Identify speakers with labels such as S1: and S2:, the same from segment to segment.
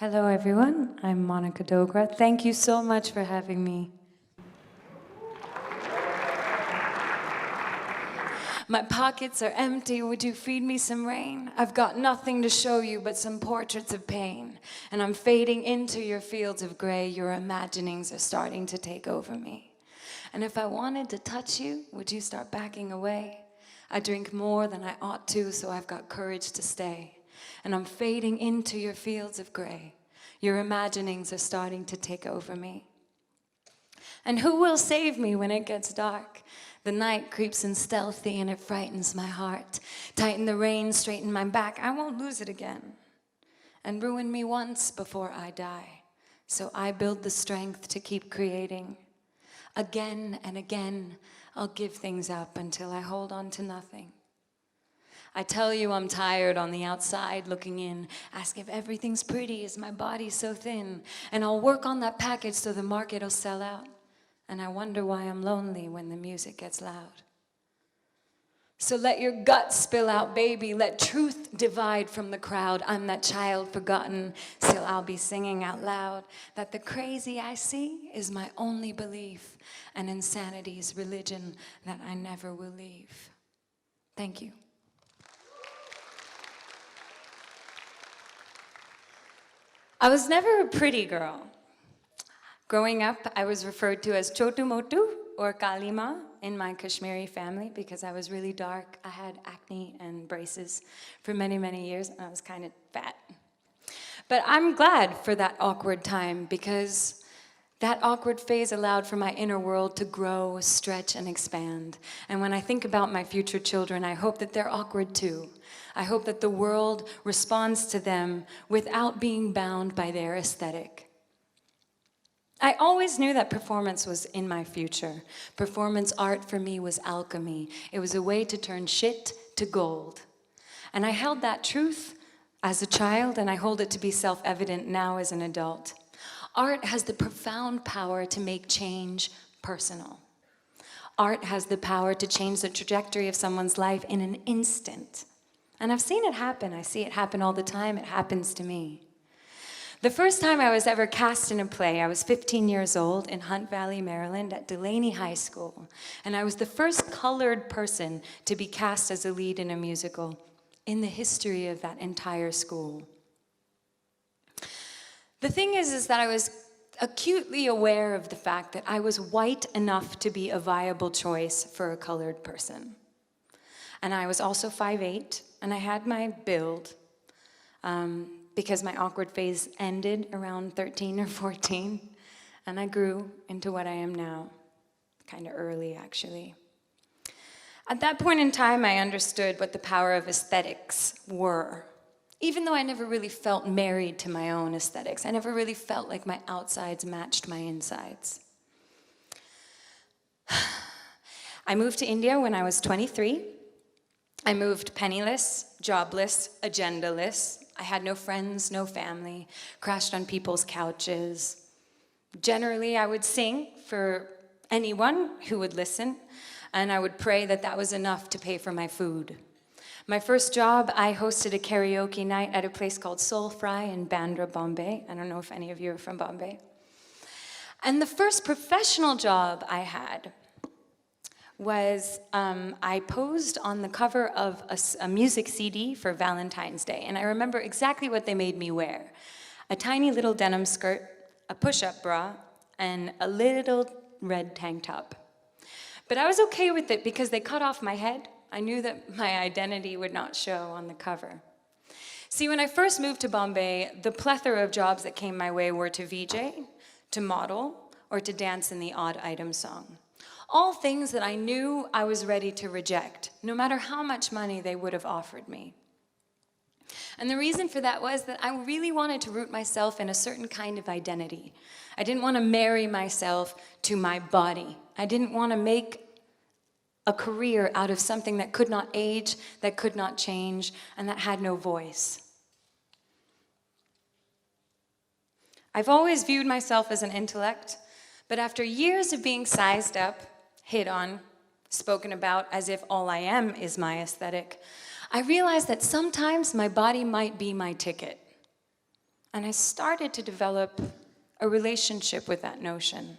S1: Hello everyone, I'm Monica Dogra. Thank you so much for having me. My pockets are empty, would you feed me some rain? I've got nothing to show you but some portraits of pain. And I'm fading into your fields of gray, your imaginings are starting to take over me. And if I wanted to touch you, would you start backing away? I drink more than I ought to, so I've got courage to stay. And I'm fading into your fields of gray. Your imaginings are starting to take over me. And who will save me when it gets dark? The night creeps in stealthy and it frightens my heart. Tighten the reins, straighten my back, I won't lose it again. And ruin me once before I die. So I build the strength to keep creating. Again and again, I'll give things up until I hold on to nothing. I tell you I'm tired on the outside looking in. Ask if everything's pretty, is my body so thin? And I'll work on that package so the market will sell out. And I wonder why I'm lonely when the music gets loud. So let your guts spill out, baby. Let truth divide from the crowd. I'm that child forgotten, still I'll be singing out loud that the crazy I see is my only belief, and insanity's religion that I never will leave. Thank you. I was never a pretty girl. Growing up, I was referred to as Chotu Motu or Kalima in my Kashmiri family because I was really dark. I had acne and braces for many, many years, and I was kind of fat. But I'm glad for that awkward time because that awkward phase allowed for my inner world to grow, stretch, and expand. And when I think about my future children, I hope that they're awkward too. I hope that the world responds to them without being bound by their aesthetic. I always knew that performance was in my future. Performance art for me was alchemy. It was a way to turn shit to gold. And I held that truth as a child, and I hold it to be self-evident now as an adult. Art has the profound power to make change personal. Art has the power to change the trajectory of someone's life in an instant. And I've seen it happen. I see it happen all the time. It happens to me. The first time I was ever cast in a play, I was 15 years old in Hunt Valley, Maryland at Delaney High School. And I was the first colored person to be cast as a lead in a musical in the history of that entire school. The thing is that I was acutely aware of the fact that I was white enough to be a viable choice for a colored person. And I was also 5'8", and I had my build. Because my awkward phase ended around 13 or 14, and I grew into what I am now, kind of early actually. At that point in time, I understood what the power of aesthetics were. Even though I never really felt married to my own aesthetics, I never really felt like my outsides matched my insides. I moved to India when I was 23. I moved penniless, jobless, agendaless. I had no friends, no family, crashed on people's couches. Generally, I would sing for anyone who would listen, and I would pray that that was enough to pay for my food. My first job, I hosted a karaoke night at a place called Soul Fry in Bandra, Bombay. I don't know if any of you are from Bombay. And the first professional job I had was I posed on the cover of a music CD for Valentine's Day. And I remember exactly what they made me wear. A tiny little denim skirt, a push-up bra, and a little red tank top. But I was okay with it because they cut off my head. I knew that my identity would not show on the cover. See, when I first moved to Bombay, the plethora of jobs that came my way were to VJ, to model, or to dance in the odd item song. All things that I knew I was ready to reject, no matter how much money they would have offered me. And the reason for that was that I really wanted to root myself in a certain kind of identity. I didn't want to marry myself to my body. I didn't want to make a career out of something that could not age, that could not change, and that had no voice. I've always viewed myself as an intellect, but after years of being sized up, hit on, spoken about as if all I am is my aesthetic, I realized that sometimes my body might be my ticket. And I started to develop a relationship with that notion.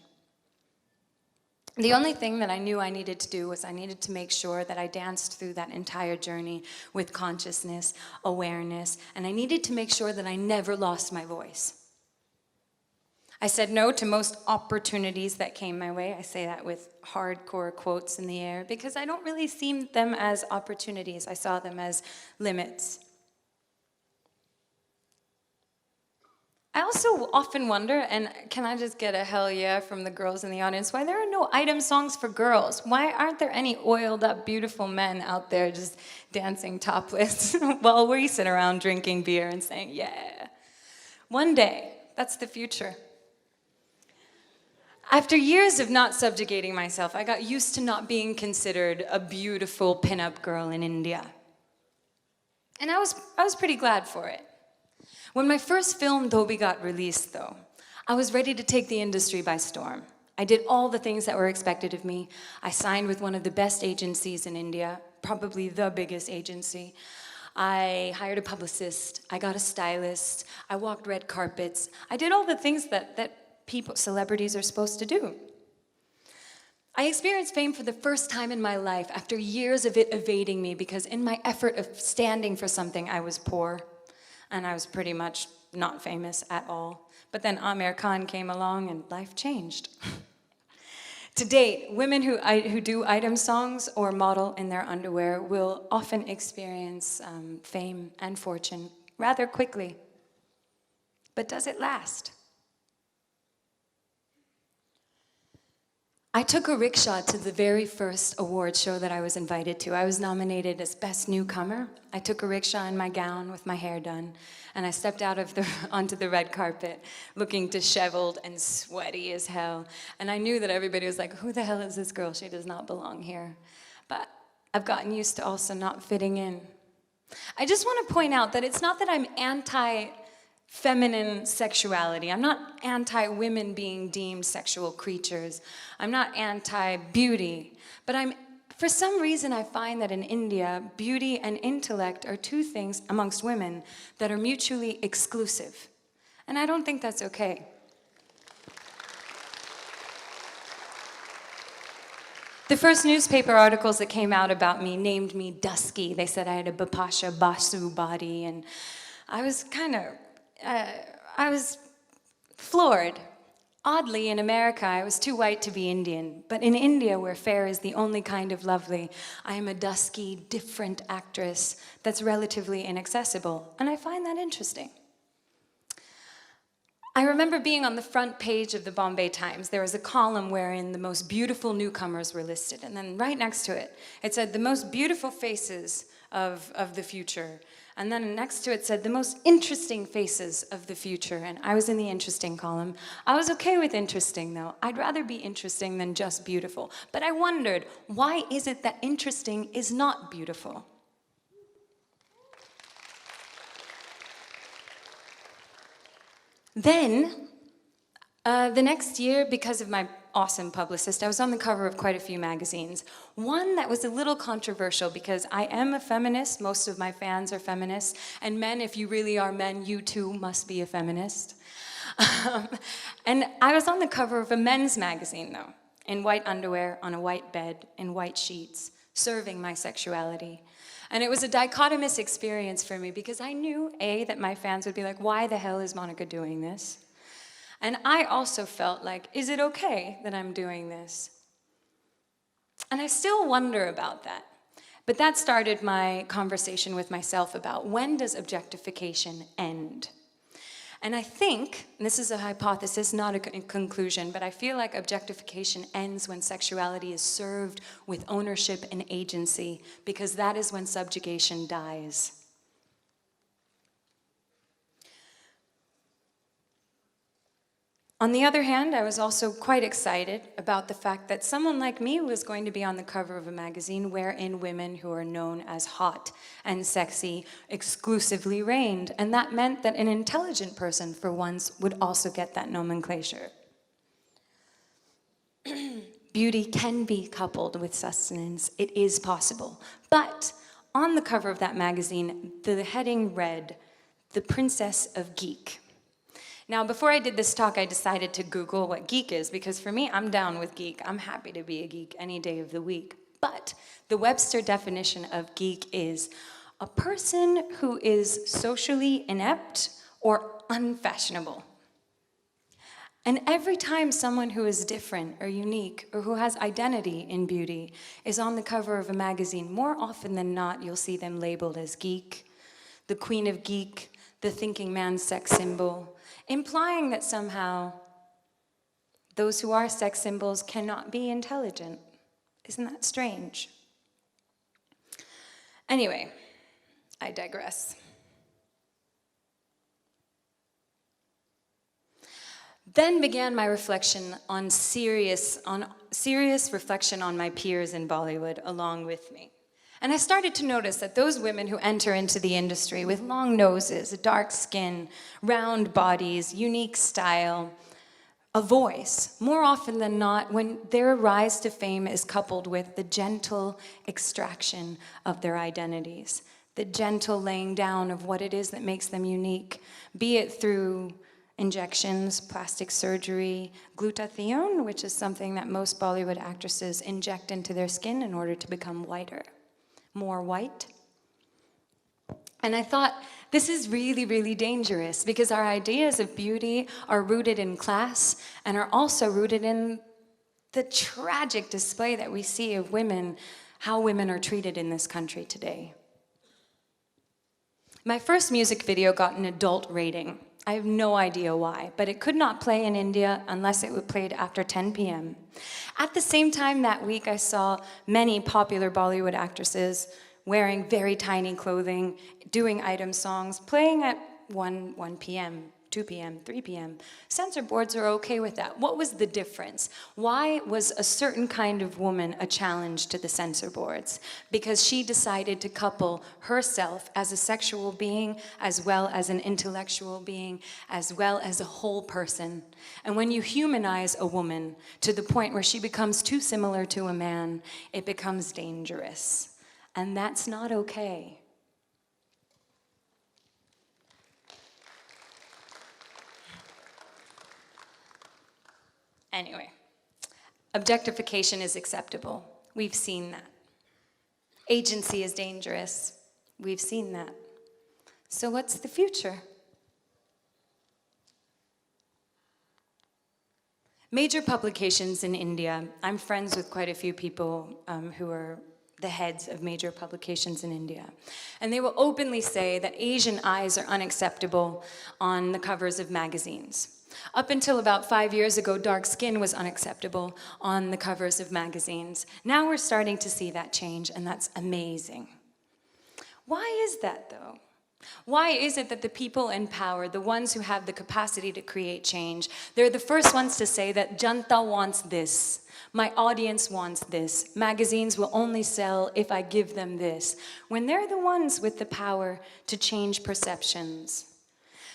S1: The only thing that I knew I needed to do was I needed to make sure that I danced through that entire journey with consciousness, awareness, and I needed to make sure that I never lost my voice. I said no to most opportunities that came my way. I say that with hardcore quotes in the air because I don't really see them as opportunities. I saw them as limits. I also often wonder, and can I just get a hell yeah from the girls in the audience, why there are no item songs for girls? Why aren't there any oiled up beautiful men out there just dancing topless while we sit around drinking beer and saying, yeah. One day, that's the future. After years of not subjugating myself, I got used to not being considered a beautiful pinup girl in India. And I was pretty glad for it. When my first film, Dhobi Ghat, released, though, I was ready to take the industry by storm. I did all the things that were expected of me. I signed with one of the best agencies in India, probably the biggest agency. I hired a publicist. I got a stylist. I walked red carpets. I did all the things that celebrities are supposed to do. I experienced fame for the first time in my life after years of it evading me because in my effort of standing for something, I was poor. And I was pretty much not famous at all. But then Amir Khan came along and life changed. To date, women who do item songs or model in their underwear will often experience fame and fortune rather quickly. But does it last? I took a rickshaw to the very first award show that I was invited to. I was nominated as Best Newcomer. I took a rickshaw in my gown with my hair done, and I stepped out of onto the red carpet looking disheveled and sweaty as hell. And I knew that everybody was like, who the hell is this girl? She does not belong here. But I've gotten used to also not fitting in. I just want to point out that it's not that I'm anti-feminine sexuality. I'm not anti-women being deemed sexual creatures. I'm not anti-beauty. But for some reason, I find that in India, beauty and intellect are two things amongst women that are mutually exclusive. And I don't think that's okay. The first newspaper articles that came out about me named me dusky. They said I had a Bipasha Basu body, and I was I was floored. Oddly, in America, I was too white to be Indian. But in India, where fair is the only kind of lovely, I am a dusky, different actress that's relatively inaccessible. And I find that interesting. I remember being on the front page of the Bombay Times. There was a column wherein the most beautiful newcomers were listed. And then right next to it, it said the most beautiful faces of the future. And then next to it said the most interesting faces of the future. And I was in the interesting column. I was okay with interesting, though. I'd rather be interesting than just beautiful. But I wondered, why is it that interesting is not beautiful? Then, the next year, because of my awesome publicist, I was on the cover of quite a few magazines. One that was a little controversial because I am a feminist. Most of my fans are feminists. And men, if you really are men, you too must be a feminist. And I was on the cover of a men's magazine, though, in white underwear, on a white bed, in white sheets, serving my sexuality. And it was a dichotomous experience for me because I knew, A, that my fans would be like, why the hell is Monica doing this? And I also felt like, is it okay that I'm doing this? And I still wonder about that. But that started my conversation with myself about when does objectification end? And I think, and this is a hypothesis, not a conclusion, but I feel like objectification ends when sexuality is served with ownership and agency, because that is when subjugation dies. On the other hand, I was also quite excited about the fact that someone like me was going to be on the cover of a magazine wherein women who are known as hot and sexy exclusively reigned. And that meant that an intelligent person, for once, would also get that nomenclature. Beauty can be coupled with sustenance. It is possible. But on the cover of that magazine, the heading read, "The Princess of Geek." Now, before I did this talk, I decided to Google what geek is, because for me, I'm down with geek. I'm happy to be a geek any day of the week. But the Webster definition of geek is a person who is socially inept or unfashionable. And every time someone who is different or unique or who has identity in beauty is on the cover of a magazine, more often than not, you'll see them labeled as geek, the queen of geek, the thinking man's sex symbol, implying that somehow those who are sex symbols cannot be intelligent. Isn't that strange? Anyway, I digress. Then began my reflection on serious reflection on my peers in Bollywood along with me. And I started to notice that those women who enter into the industry with long noses, dark skin, round bodies, unique style, a voice, more often than not, when their rise to fame is coupled with the gentle extraction of their identities, the gentle laying down of what it is that makes them unique, be it through injections, plastic surgery, glutathione, which is something that most Bollywood actresses inject into their skin in order to become whiter, more white. And I thought, this is really, really dangerous, because our ideas of beauty are rooted in class and are also rooted in the tragic display that we see of women, how women are treated in this country today. My first music video got an adult rating. I have no idea why, but it could not play in India unless it played after 10 p.m. At the same time that week, I saw many popular Bollywood actresses wearing very tiny clothing, doing item songs, playing at 1 p.m., 2 p.m., 3 p.m. Censor boards are okay with that. What was the difference? Why was a certain kind of woman a challenge to the censor boards? Because she decided to couple herself as a sexual being, as well as an intellectual being, as well as a whole person. And when you humanize a woman to the point where she becomes too similar to a man, it becomes dangerous. And that's not okay. Anyway, objectification is acceptable. We've seen that. Agency is dangerous. We've seen that. So what's the future? Major publications in India. I'm friends with quite a few people who are the heads of major publications in India. And they will openly say that Asian eyes are unacceptable on the covers of magazines. Up until about 5 years ago, dark skin was unacceptable on the covers of magazines. Now we're starting to see that change, and that's amazing. Why is that, though? Why is it that the people in power, the ones who have the capacity to create change, they're the first ones to say that Janta wants this, my audience wants this, magazines will only sell if I give them this, when they're the ones with the power to change perceptions?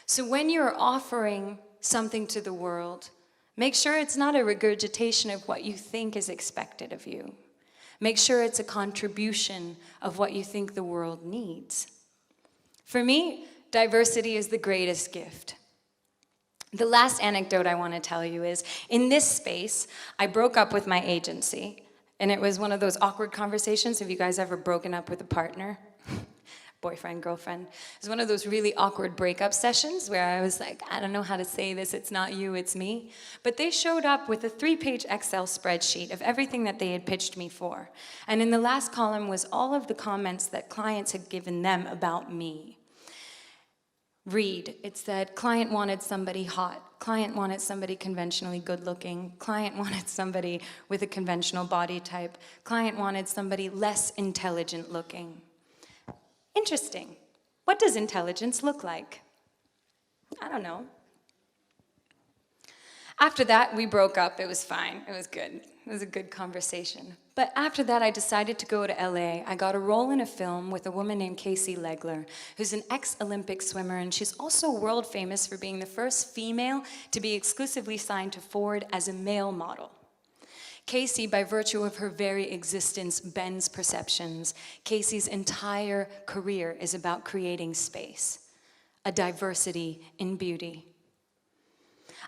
S1: So when you're offering something to the world, make sure it's not a regurgitation of what you think is expected of you. Make sure it's a contribution of what you think the world needs. For me, diversity is the greatest gift. The last anecdote I want to tell you is, in this space, I broke up with my agency, and it was one of those awkward conversations. Have you guys ever broken up with a partner? Boyfriend, girlfriend. It was one of those really awkward breakup sessions where I was like, I don't know how to say this, it's not you, it's me. But they showed up with a 3-page Excel spreadsheet of everything that they had pitched me for. And in the last column was all of the comments that clients had given them about me. Read, it said, client wanted somebody hot, client wanted somebody conventionally good looking, client wanted somebody with a conventional body type, client wanted somebody less intelligent looking. Interesting. What does intelligence look like? I don't know. After that, we broke up. It was fine. It was good. It was a good conversation. But after that, I decided to go to LA. I got a role in a film with a woman named Casey Legler, who's an ex-Olympic swimmer, and she's also world famous for being the first female to be exclusively signed to Ford as a male model. Casey, by virtue of her very existence, bends perceptions. Casey's entire career is about creating space, a diversity in beauty.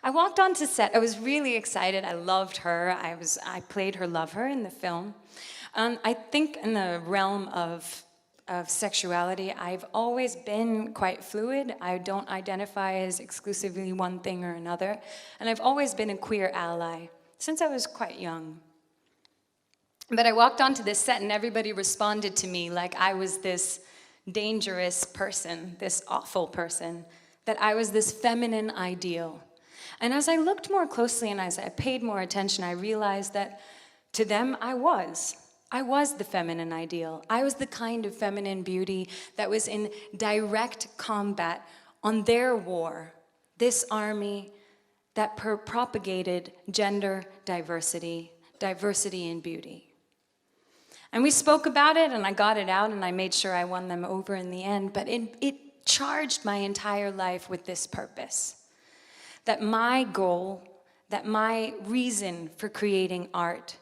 S1: I walked onto set. I was really excited. I loved her. I played her lover in the film. I think in the realm of sexuality, I've always been quite fluid. I don't identify as exclusively one thing or another. And I've always been a queer ally since I was quite young. But I walked onto this set and everybody responded to me like I was this dangerous person, this awful person, that I was this feminine ideal. And as I looked more closely and as I paid more attention, I realized that to them, I was the feminine ideal. I was the kind of feminine beauty that was in direct combat on their war, this army that propagated gender diversity, diversity in beauty. And we spoke about it, and I got it out, and I made sure I won them over in the end, but it charged my entire life with this purpose. That my goal, that my reason for creating art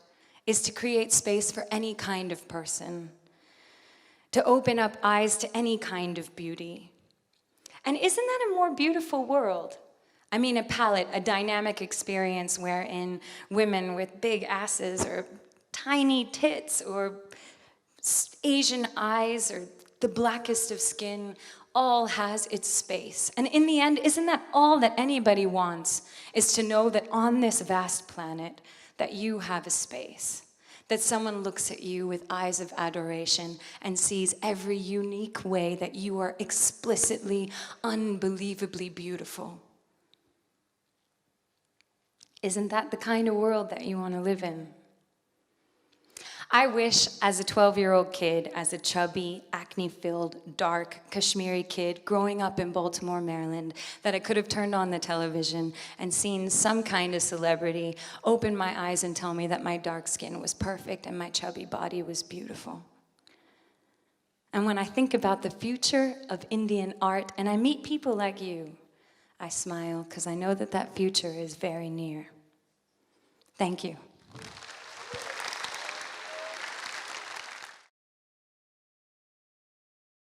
S1: is to create space for any kind of person, to open up eyes to any kind of beauty. And isn't that a more beautiful world? I mean, a palette, a dynamic experience wherein women with big asses or tiny tits or Asian eyes or the blackest of skin all has its space. And in the end, isn't that all that anybody wants, is to know that on this vast planet that you have a space, that someone looks at you with eyes of adoration and sees every unique way that you are explicitly, unbelievably beautiful. Isn't that the kind of world that you want to live in? I wish, as a 12-year-old kid, as a chubby, acne-filled, dark Kashmiri kid growing up in Baltimore, Maryland, that I could have turned on the television and seen some kind of celebrity open my eyes and tell me that my dark skin was perfect and my chubby body was beautiful. And when I think about the future of Indian art and I meet people like you, I smile because I know that that future is very near. Thank you.